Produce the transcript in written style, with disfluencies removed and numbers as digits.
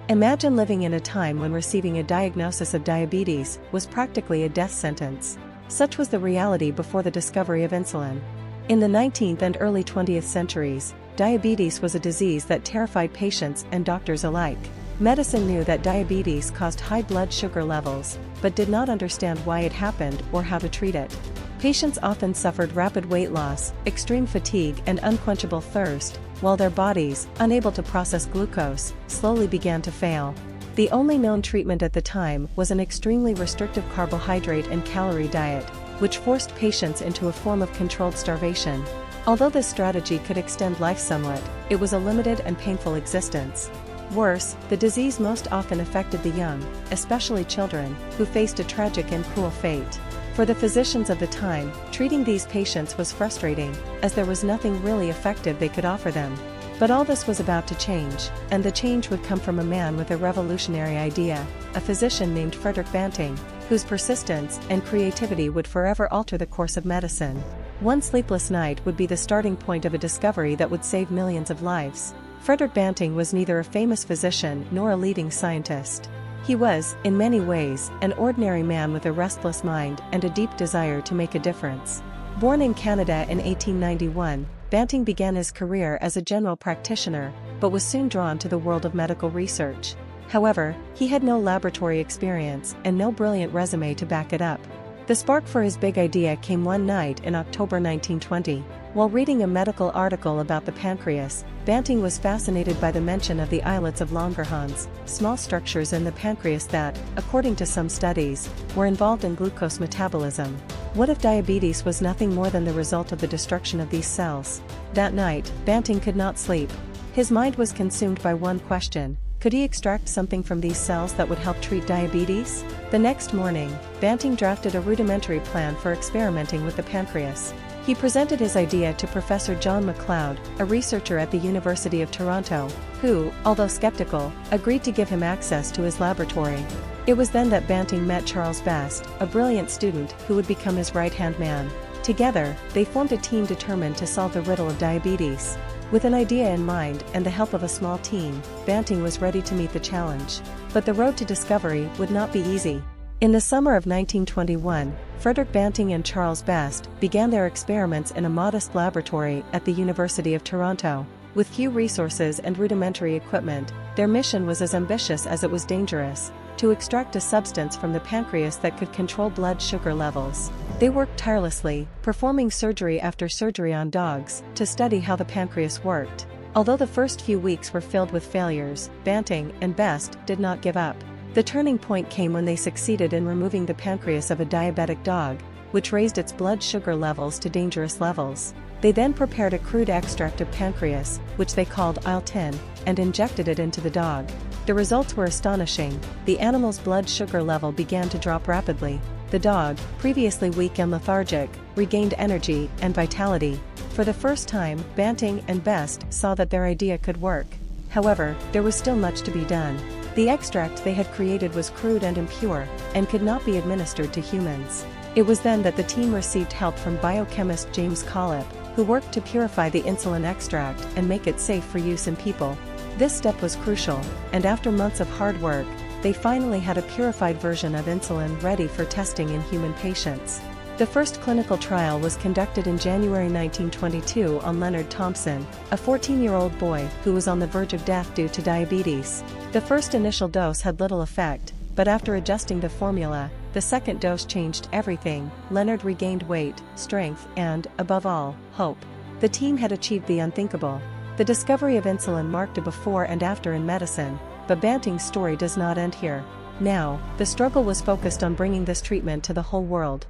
Imagine living in a time when receiving a diagnosis of diabetes was practically a death sentence. Such was the reality before the discovery of insulin. In the 19th and early 20th centuries, diabetes was a disease that terrified patients and doctors alike. Medicine knew that diabetes caused high blood sugar levels, but did not understand why it happened or how to treat it. Patients often suffered rapid weight loss, extreme fatigue and unquenchable thirst, while their bodies, unable to process glucose, slowly began to fail. The only known treatment at the time was an extremely restrictive carbohydrate and calorie diet, which forced patients into a form of controlled starvation. Although this strategy could extend life somewhat, it was a limited and painful existence. Worse, the disease most often affected the young, especially children, who faced a tragic and cruel fate. For the physicians of the time, treating these patients was frustrating, as there was nothing really effective they could offer them. But all this was about to change, and the change would come from a man with a revolutionary idea, a physician named Frederick Banting, whose persistence and creativity would forever alter the course of medicine. One sleepless night would be the starting point of a discovery that would save millions of lives. Frederick Banting was neither a famous physician nor a leading scientist. He was, in many ways, an ordinary man with a restless mind and a deep desire to make a difference. Born in Canada in 1891, Banting began his career as a general practitioner, but was soon drawn to the world of medical research. However, he had no laboratory experience and no brilliant resume to back it up. The spark for his big idea came one night in October 1920. While reading a medical article about the pancreas, Banting was fascinated by the mention of the islets of Langerhans, small structures in the pancreas that, according to some studies, were involved in glucose metabolism. What if diabetes was nothing more than the result of the destruction of these cells? That night, Banting could not sleep. His mind was consumed by one question: could he extract something from these cells that would help treat diabetes? The next morning, Banting drafted a rudimentary plan for experimenting with the pancreas. He presented his idea to Professor John MacLeod, a researcher at the University of Toronto, who, although skeptical, agreed to give him access to his laboratory. It was then that Banting met Charles Best, a brilliant student who would become his right-hand man. Together, they formed a team determined to solve the riddle of diabetes. With an idea in mind and the help of a small team, Banting was ready to meet the challenge. But the road to discovery would not be easy. In the summer of 1921, Frederick Banting and Charles Best began their experiments in a modest laboratory at the University of Toronto. With few resources and rudimentary equipment, their mission was as ambitious as it was dangerous: to extract a substance from the pancreas that could control blood sugar levels. They worked tirelessly, performing surgery after surgery on dogs, to study how the pancreas worked. Although the first few weeks were filled with failures, Banting and Best did not give up. The turning point came when they succeeded in removing the pancreas of a diabetic dog, which raised its blood sugar levels to dangerous levels. They then prepared a crude extract of pancreas, which they called Iltin, and injected it into the dog. The results were astonishing. The animal's blood sugar level began to drop rapidly. The dog, previously weak and lethargic, regained energy and vitality. For the first time, Banting and Best saw that their idea could work. However, there was still much to be done. The extract they had created was crude and impure, and could not be administered to humans. It was then that the team received help from biochemist James Collip, who worked to purify the insulin extract and make it safe for use in people. This step was crucial, and after months of hard work, they finally had a purified version of insulin ready for testing in human patients. The first clinical trial was conducted in January 1922 on Leonard Thompson, a 14-year-old boy who was on the verge of death due to diabetes. The first initial dose had little effect, but after adjusting the formula, the second dose changed everything. Leonard regained weight, strength, and, above all, hope. The team had achieved the unthinkable. The discovery of insulin marked a before and after in medicine, but Banting's story does not end here. Now, the struggle was focused on bringing this treatment to the whole world.